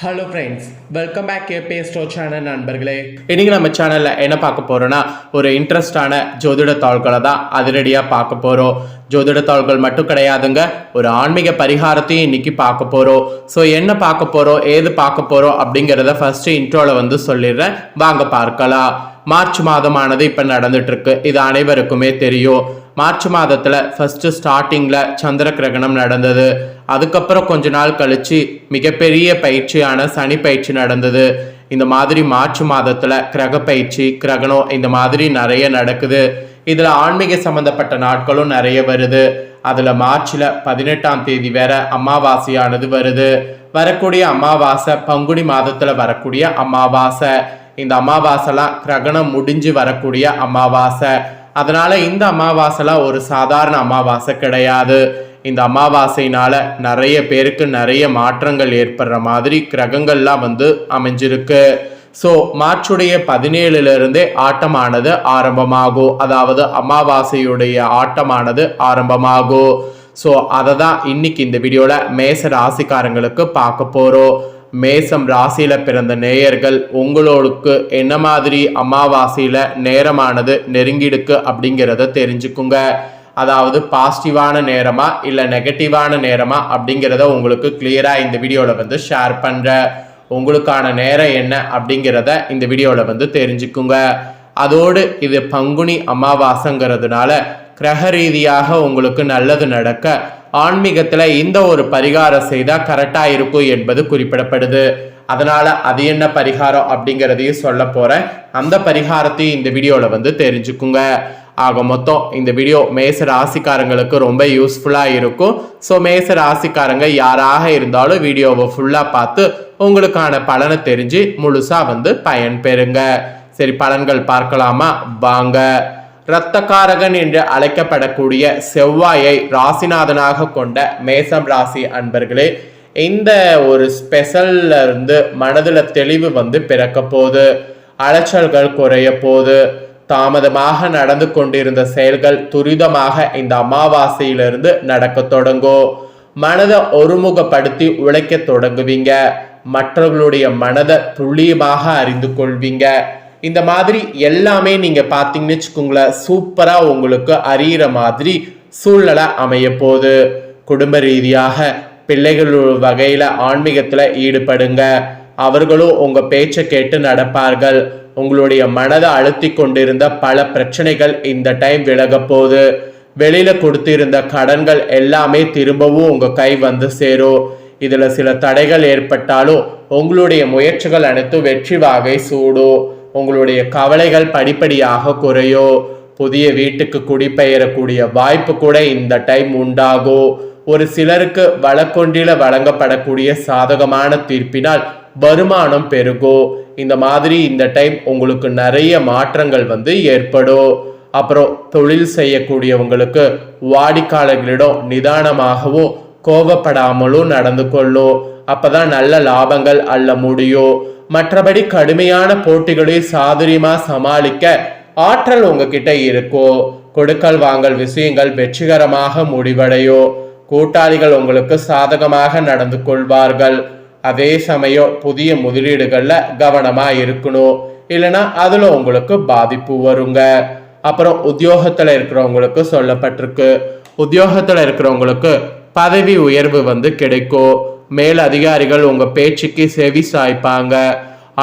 Hello friends, welcome back KBS store channel நண்பர்களே. இன்றைக்கி நம்ம சேனலில் என்ன பார்க்க போகிறோன்னா, ஒரு இன்ட்ரெஸ்டான ஜோதிட தாள்களை தான் அதிரடியாக பார்க்க போகிறோம். ஜோதிட தாள்கள் மட்டும் கிடையாதுங்க, ஒரு ஆன்மீக பரிகாரத்தையும் இன்றைக்கி பார்க்க போகிறோம். ஸோ என்ன பார்க்க போகிறோம், ஏது பார்க்க போகிறோம் அப்படிங்கிறத ஃபஸ்ட்டு இன்ட்ரோவில் சொல்லிடுறேன், வாங்க பார்க்கலாம். மார்ச் மாதமானது இப்போ நடந்துட்டுருக்கு, இது அனைவருக்குமே தெரியும். மார்ச் மாதத்தில் ஃபஸ்ட்டு ஸ்டார்டிங்கில் சந்திர கிரகணம் நடந்தது. அதுக்கப்புறம் கொஞ்ச நாள் கழித்து மிகப்பெரிய பயிற்சியான சனி பயிற்சி நடந்தது. இந்த மாதிரி மார்ச் மாதத்தில் கிரக பயிற்சி, கிரகணம் இந்த மாதிரி நிறைய நடக்குது. இதில் ஆன்மீக சம்மந்தப்பட்ட நாட்களும் நிறைய வருது. அதில் மார்ச்சில் 18ஆம் தேதி வேற அமாவாசையானது வருது. வரக்கூடிய அமாவாசை பங்குனி மாதத்தில் வரக்கூடிய அமாவாசை. இந்த அமாவாசைலாம் கிரகணம் முடிஞ்சு வரக்கூடிய அமாவாசை. அதனால இந்த அமாவாசைலாம் ஒரு சாதாரண அமாவாசை கிடையாது. இந்த அமாவாசையினால நிறைய பேருக்கு நிறைய மாற்றங்கள் ஏற்படுற மாதிரி கிரகங்கள்லாம் அமைஞ்சிருக்கு. ஸோ மார்ச்சுடைய 17 ஆட்டமானது ஆரம்பமாகும், அதாவது அமாவாசையுடைய ஆட்டமானது ஆரம்பமாகும். ஸோ அதை தான் இன்னைக்கு இந்த வீடியோவில் மேச ராசிக்காரங்களுக்கு பார்க்க போகிறோம். மேசம் ராசியில பிறந்த நேயர்கள், உங்களுக்கு என்ன மாதிரி அமாவாசையில நேரமானது நெருங்கிடுக்கு அப்படிங்கிறத தெரிஞ்சுக்குங்க. அதாவது பாசிட்டிவான நேரமா இல்லை நெகட்டிவான நேரமா அப்படிங்கிறத உங்களுக்கு கிளியரா இந்த வீடியோவில் ஷேர் பண்ணுறேன். உங்களுக்கான நேரம் என்ன அப்படிங்கிறத இந்த வீடியோவில் தெரிஞ்சுக்குங்க. அதோடு இது பங்குனி அமாவாசைங்கிறதுனால கிரக ரீதியாக உங்களுக்கு நல்லது நடக்க ஆன்மீகத்தில் இந்த ஒரு பரிகாரம் செய்தால் கரெக்டாக இருக்கும் என்பது குறிப்பிடப்படுது. அதனால் அது என்ன பரிகாரம் அப்படிங்கிறதையும் சொல்ல போகிறேன். அந்த பரிகாரத்தையும் இந்த வீடியோவில் தெரிஞ்சுக்குங்க. ஆக மொத்தம் இந்த வீடியோ மேச ராசிக்காரங்களுக்கு ரொம்ப யூஸ்ஃபுல்லாக இருக்கும். ஸோ மேச ராசிக்காரங்க யாராக இருந்தாலும் வீடியோவை ஃபுல்லாக பார்த்து உங்களுக்கான பலனை தெரிஞ்சு முழுசாக பயன் பெறுங்க. சரி, பலன்கள் பார்க்கலாமா? வாங்க. இரத்தக்காரகன் என்று அழைக்கப்படக்கூடிய செவ்வாயை ராசிநாதனாக கொண்ட மேசம் ராசி அன்பர்களே, இந்த ஒரு ஸ்பெஷல்ல இருந்து மனதில் தெளிவு பிறக்க போகுது. அலைச்சல்கள் குறைய போகுது. தாமதமாக நடந்து கொண்டிருந்த செயல்கள் துரிதமாக இந்த அமாவாசையிலிருந்து நடக்க தொடங்கும். மனதை ஒருமுகப்படுத்தி உழைக்க தொடங்குவீங்க. மற்றவர்களுடைய மனதை துல்லியமாக அறிந்து கொள்வீங்க. இந்த மாதிரி எல்லாமே நீங்க பார்த்தீங்கன்னு வச்சுக்கோங்களேன், சூப்பரா உங்களுக்கு அறியிற மாதிரி சூழ்நிலை அமைய போகுது. குடும்ப ரீதியாக பிள்ளைகள் வகையில ஆன்மீகத்துல ஈடுபடுங்க. அவர்களும் உங்க பேச்சை கேட்டு நடப்பார்கள். உங்களுடைய மனதை அழுத்தி கொண்டிருந்த பல பிரச்சனைகள் இந்த டைம் விலக போகுது. வெளியில கொடுத்திருந்த கடன்கள் எல்லாமே திரும்பவும் உங்க கை சேரும். இதுல சில தடைகள் ஏற்பட்டாலும் உங்களுடைய முயற்சிகள் அனைத்தும் வெற்றி வாகை சூடும். உங்களுடைய கவலைகள் படிப்படியாக குறையோ. புதிய வீட்டுக்கு குடிபெயரக்கூடிய வாய்ப்பு கூட இந்த டைம் உண்டாகும். ஒரு சிலருக்கு வழக்கொன்றில வழங்கப்படக்கூடிய சாதகமான தீர்ப்பினால் வருமானம் பெருகும். இந்த மாதிரி இந்த டைம் உங்களுக்கு நிறைய மாற்றங்கள் ஏற்படும். அப்புறம் தொழில் செய்யக்கூடியவங்களுக்கு வாடிக்கையாளர்களிடம் நிதானமாகவும் கோபப்படாமலும் நடந்து கொள்ளும். அப்பதான் நல்ல லாபங்கள் அள்ள முடியும். மற்றபடி கடுமையான போட்டிகளை சாதுரியமா சமாளிக்க ஆற்றல் உங்ககிட்ட இருக்கும். கொடுக்கல் வாங்கல் விஷயங்கள் வெற்றிகரமாக முடிவடையும். கூட்டாளிகள் உங்களுக்கு சாதகமாக நடந்து கொள்வார்கள். அதே சமயம் புதிய முதலீடுகள்ல கவனமா இருக்கணும், இல்லைன்னா அதுல உங்களுக்கு பாதிப்பு வருங்க. அப்புறம் உத்தியோகத்துல இருக்கிறவங்களுக்கு சொல்லப்பட்டிருக்கு, உத்தியோகத்துல இருக்கிறவங்களுக்கு பதவி உயர்வு கிடைக்கும். மேல் அதிகாரிகள் உங்க பேச்சுக்கு செவி சாய்ப்பாங்க.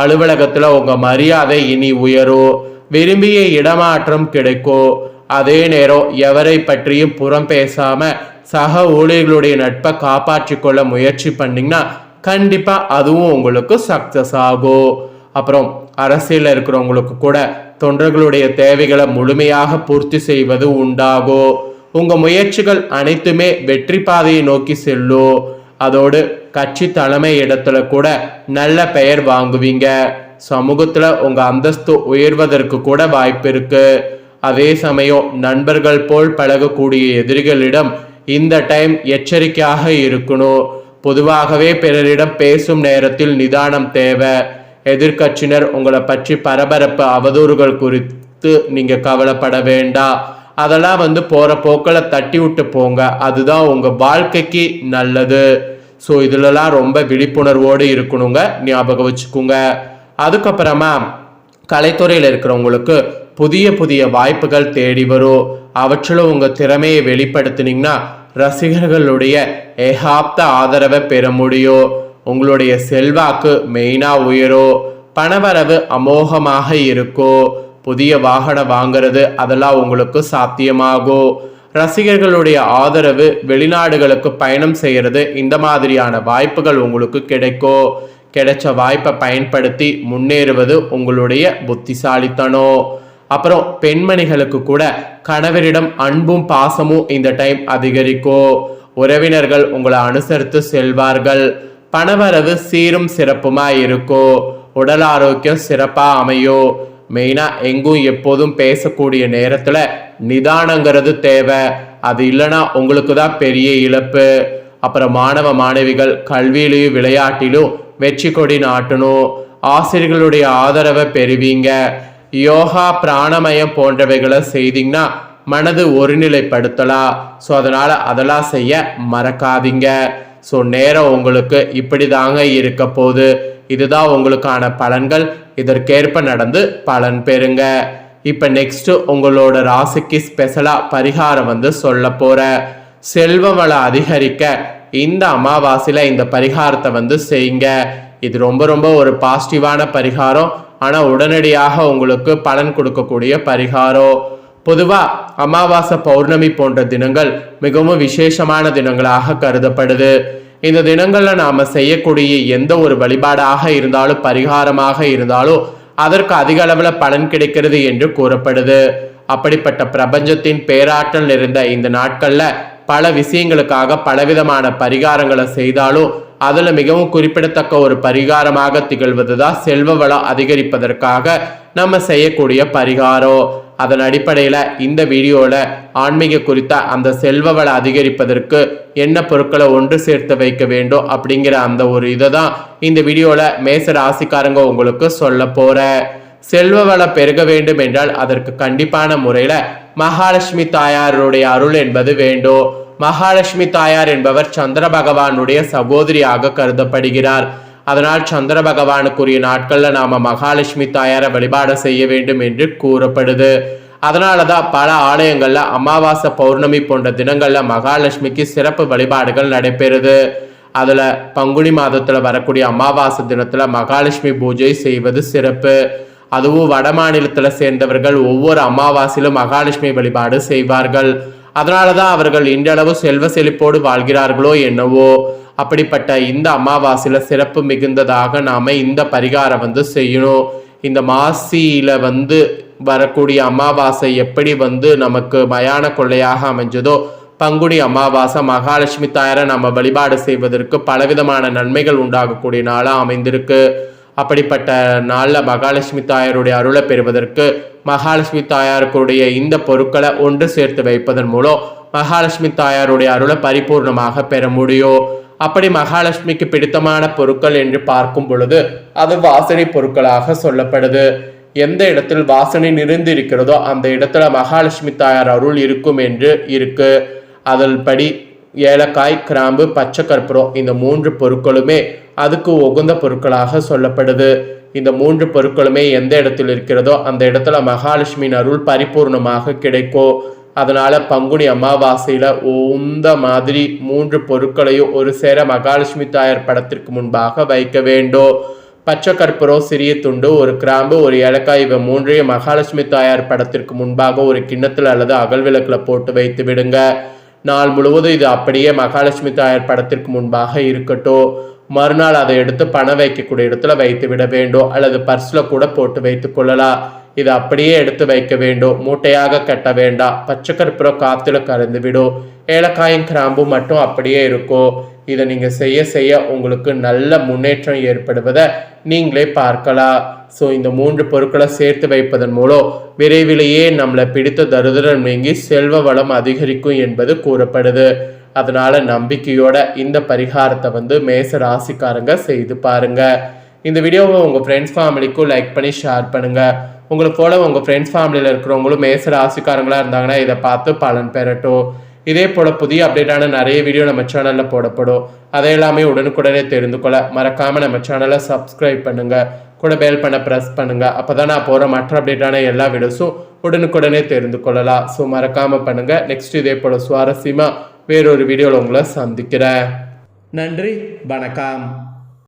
அலுவலகத்துல உங்க மரியாதை இனி உயரும். விரும்பிய இடமாற்றம் கிடைக்கும். அதே நேரம் எவரை பற்றியும் புறம் பேசாம சக ஊழியர்களுடைய நட்பை காப்பாற்றி கொள்ள முயற்சி பண்ணீங்கன்னா கண்டிப்பா அதுவும் உங்களுக்கு சக்சஸ் ஆகும். அப்புறம் அரசியல் இருக்கிறவங்களுக்கு கூட தொண்டர்களுடைய தேவைகளை முழுமையாக பூர்த்தி செய்வது உண்டாகும். உங்க முயற்சிகள் அனைத்துமே வெற்றி பாதையை நோக்கி செல்லும். அதோடு கட்சி தலைமை இடத்துல கூட நல்ல பெயர் வாங்குவீங்க. சமூகத்துல உங்க அந்தஸ்து உயர்வதற்கு கூட வாய்ப்பு இருக்கு. அதே சமயம் நண்பர்கள் போல் பழகக்கூடிய எதிரிகளிடம் இந்த டைம் எச்சரிக்கையாக இருக்கணும். பொதுவாகவே பிறரிடம் பேசும் நேரத்தில் நிதானம் தேவை. எதிர்கட்சியினர் உங்களை பற்றி பரபரப்பு அவதூறுகள் குறித்து நீங்க கவலைப்பட வேண்டாம். அதெல்லாம் போற போக்கில் தட்டி விட்டு போங்க. அதுதான் உங்க வாழ்க்கைக்கு நல்லது. ஸோ இதுலலாம் ரொம்ப விழிப்புணர்வோடு இருக்கணுங்க, ஞாபகம் வச்சுக்கோங்க. அதுக்கப்புறமா கலைத்துறையில் இருக்கிறவங்களுக்கு புதிய புதிய வாய்ப்புகள் தேடி வரும். அவற்றில் உங்கள் திறமையை வெளிப்படுத்தினீங்கன்னா ரசிகர்களுடைய ஏகாப்த ஆதரவை பெற முடியும். உங்களுடைய செல்வாக்கு மெயினாக உயரும். பணவரவு அமோகமாக இருக்கும். புதிய வாகனம் வாங்கிறது அதெல்லாம் உங்களுக்கு சாத்தியமாகும். ரசிகர்களுடைய ஆதரவு, வெளிநாடுகளுக்கு பயணம் செய்கிறது, இந்த மாதிரியான வாய்ப்புகள் உங்களுக்கு கிடைக்கும். கிடைச்ச வாய்ப்பை பயன்படுத்தி முன்னேறுவது உங்களுடைய புத்திசாலித்தனம். அப்புறம் பெண்மணிகளுக்கு கூட கணவரிடம் அன்பும் பாசமும் இந்த டைம் அதிகரிக்கும். உறவினர்கள் உங்களை அனுசரித்து செல்வார்கள். பணவரவு சீரும் சிறப்புமா இருக்கும். உடல் ஆரோக்கியம் சிறப்பாக அமையும். மெயினாக எங்கும் எப்போதும் பேசக்கூடிய நேரத்தில் நிதானங்கிறது தேவை. அது இல்லைன்னா உங்களுக்கு தான் பெரிய இழப்பு. அப்புறம் மாணவ மாணவிகள் கல்வியிலையும் விளையாட்டிலும் வெற்றி கொடி நாட்டணும். ஆசிரியர்களுடைய ஆதரவை பெறுவீங்க. யோகா, பிராணமயம் போன்றவைகளை செய்தீங்கன்னா மனது ஒருநிலைப்படுத்தலாம். ஸோ அதனால் அதெல்லாம் செய்ய மறக்காதீங்க. ஸோ நேரம் உங்களுக்கு இப்படி தாங்க இருக்க போகுது. இதுதான் உங்களுக்கான பலன்கள். இதற்கேற்ப நடந்து பலன் பெறுங்க. இப்போ நெக்ஸ்ட் உங்களோட ராசிக்கு ஸ்பெஷலாக பரிகாரம் சொல்ல போற. செல்வ வளம் அதிகரிக்க இந்த அமாவாசையில் இந்த பரிகாரத்தை செய்யுங்க. இது ரொம்ப ரொம்ப ஒரு பாசிட்டிவான பரிகாரம். ஆனால் உடனடியாக உங்களுக்கு பலன் கொடுக்கக்கூடிய பரிகாரம். பொதுவாக அமாவாசை, பௌர்ணமி போன்ற தினங்கள் மிகவும் விசேஷமான தினங்களாக கருதப்படுது. இந்த தினங்களில் நாம் செய்யக்கூடிய எந்த ஒரு வழிபாடாக இருந்தாலும், பரிகாரமாக இருந்தாலும் அதற்கு அதிக அளவில் பலன் கிடைக்கிறது என்று கூறப்படுது. அப்படிப்பட்ட பிரபஞ்சத்தின் பேராற்றல் நிறைந்த இந்த நாட்களில் பல விஷயங்களுக்காக பலவிதமான பரிகாரங்களை செய்தாலும் அதில் மிகவும் குறிப்பிடத்தக்க ஒரு பரிகாரமாக திகழ்வது தான் செல்வ வளம் அதிகரிப்பதற்காக நம்ம செய்யக்கூடிய பரிகாரம். அதன் அடிப்படையில் இந்த வீடியோவில் ஆன்மீக குறித்த அந்த செல்வ வளம் அதிகரிப்பதற்கு என்ன பொருட்களை ஒன்று சேர்த்து வைக்க வேண்டும் அப்படிங்கிற அந்த ஒரு இதை தான் இந்த வீடியோவில் மேச ராசிக்காரங்க உங்களுக்கு சொல்ல போற. செல்வ வளம் பெருக வேண்டும் என்றால் அதற்கு கண்டிப்பான முறையில் மகாலட்சுமி தாயாருடைய அருள் என்பது வேண்டும். மகாலட்சுமி தாயார் என்பவர் சந்திர பகவானுடைய சகோதரியாக கருதப்படுகிறார். அதனால் சந்திர பகவானுக்குரிய நாட்கள்ல நாம மகாலட்சுமி தாயாரை வழிபாடு செய்ய வேண்டும் என்று கூறப்படுது. அதனாலதான் பல ஆலயங்கள்ல அமாவாசை, பௌர்ணமி போன்ற தினங்கள்ல மகாலட்சுமிக்கு சிறப்பு வழிபாடுகள் நடைபெறுது. அதுல பங்குனி மாதத்துல வரக்கூடிய அமாவாசை தினத்துல மகாலட்சுமி பூஜை செய்வது சிறப்பு. அதுவும் வட மாநிலத்துல சேர்ந்தவர்கள் ஒவ்வொரு அமாவாசையிலும் மகாலட்சுமி வழிபாடு செய்வார்கள். அதனாலதான் அவர்கள் இன்றளவு செல்வ செழிப்போடு வாழ்கிறார்களோ என்னவோ. அப்படிப்பட்ட இந்த அமாவாசையில சிறப்பு மிகுந்ததாக நாம இந்த பரிகாரம் செய்யணும். இந்த மாசியில வரக்கூடிய அமாவாசை எப்படி நமக்கு மயான கொள்ளையாக அமைஞ்சதோ, பங்குனி அமாவாசை மகாலட்சுமி தாயாரை நம்ம வழிபாடு செய்வதற்கு பலவிதமான நன்மைகள் உண்டாகக்கூடிய நாளாக அமைந்திருக்கு. அப்படிப்பட்ட நாளில் மகாலட்சுமி தாயாருடைய அருளை பெறுவதற்கு மகாலட்சுமி தாயாருக்குடைய இந்த பொருட்களை ஒன்று சேர்த்து வைப்பதன் மூலம் மகாலட்சுமி தாயாருடைய அருளை பரிபூர்ணமாக பெற முடியும். அப்படி மகாலட்சுமிக்கு பிடித்தமான பொருட்கள் என்று பார்க்கும் பொழுது அது வாசனை பொருட்களாக சொல்லப்படுது. எந்த இடத்தில் வாசனை நிறைந்து இருக்கிறதோ அந்த இடத்துல மகாலட்சுமி தாயார் அருள் இருக்கும் என்று இருக்கு. அதில் படி ஏலக்காய், கிராம்பு, பச்சை கற்பூரம் இந்த 3 பொருட்களுமே அதுக்கு உகந்த பொருட்களாக சொல்லப்படுது. இந்த 3 பொருட்களுமே எந்த இடத்தில் இருக்கிறதோ அந்த இடத்துல மகாலட்சுமியின் அருள் பரிபூர்ணமாக கிடைக்கும். அதனால பங்குனி அமாவாசையில இந்த மாதிரி 3 பொருட்களையும் ஒரு சேர மகாலட்சுமி தாயார் படத்திற்கு முன்பாக வைக்க வேண்டும். பச்சை கற்பூரம் சிறிய துண்டு, ஒரு கிராம்பு, ஒரு ஏலக்காய் இவை 3ஐயும் மகாலட்சுமி தாயார் படத்திற்கு முன்பாக ஒரு கிண்ணத்தில் அல்லது அகல் விளக்குல போட்டு வைத்து விடுங்க. நாள் முழுவதும் இது அப்படியே மகாலட்சுமி தாயார் படத்திற்கு முன்பாக இருக்கட்டும். மறுநாள் அதை எடுத்து பணம் வைக்கக்கூடிய இடத்துல வைத்து விட வேண்டும், அல்லது பர்ஸ்ல கூட போட்டு வைத்து கொள்ளலாம். இதை அப்படியே எடுத்து வைக்க வேண்டும், மூட்டையாக கட்ட வேண்டாம். பச்சை கற்பூரம் காத்துல கலந்து விடும், ஏலக்காயும் கிராம்பும் மட்டும் அப்படியே இருக்கும். இதை நீங்க செய்ய செய்ய உங்களுக்கு நல்ல முன்னேற்றம் ஏற்படுவதை நீங்களே பார்க்கலாம். ஸோ இந்த 3 பொருட்களை சேர்த்து வைப்பதன் மூலம் விரைவிலேயே நம்மளை பிடித்த தரித்திரம் நீங்கி செல்வ வளம் அதிகரிக்கும் என்பது கூறப்படுது. அதனால நம்பிக்கையோட இந்த பரிகாரத்தை மேச ராசிக்காரங்க செய்து பாருங்க. இந்த வீடியோவை உங்க ஃப்ரெண்ட்ஸ் ஃபேமிலிக்கும் லைக் பண்ணி ஷேர் பண்ணுங்க. உங்களை போல உங்க ஃப்ரெண்ட்ஸ் ஃபேமிலியில் இருக்கிறவங்களும் மேச ராசிக்காரங்களா இருந்தாங்கன்னா இதை பார்த்து பலன் பெறட்டும். இதே போல் புதிய அப்டேட்டான நிறைய வீடியோ நம்ம சேனலில் போடப்படும். அதை எல்லாமே உடனுக்குடனே தெரிந்து கொள்ள மறக்காமல் நம்ம சேனலை சப்ஸ்கிரைப் பண்ணுங்கள். கூட பெல் பண்ண ப்ரெஸ் பண்ணுங்கள். அப்போ தான் நான் போகிற மற்ற அப்டேட்டான எல்லா வீடியோஸும் உடனுக்குடனே தெரிந்து கொள்ளலாம். ஸோ மறக்காமல் பண்ணுங்கள். நெக்ஸ்ட் இதே போல் சுவாரஸ்யமாக வேறொரு வீடியோவில் உங்களை சந்திக்கிறேன். நன்றி, வணக்கம்.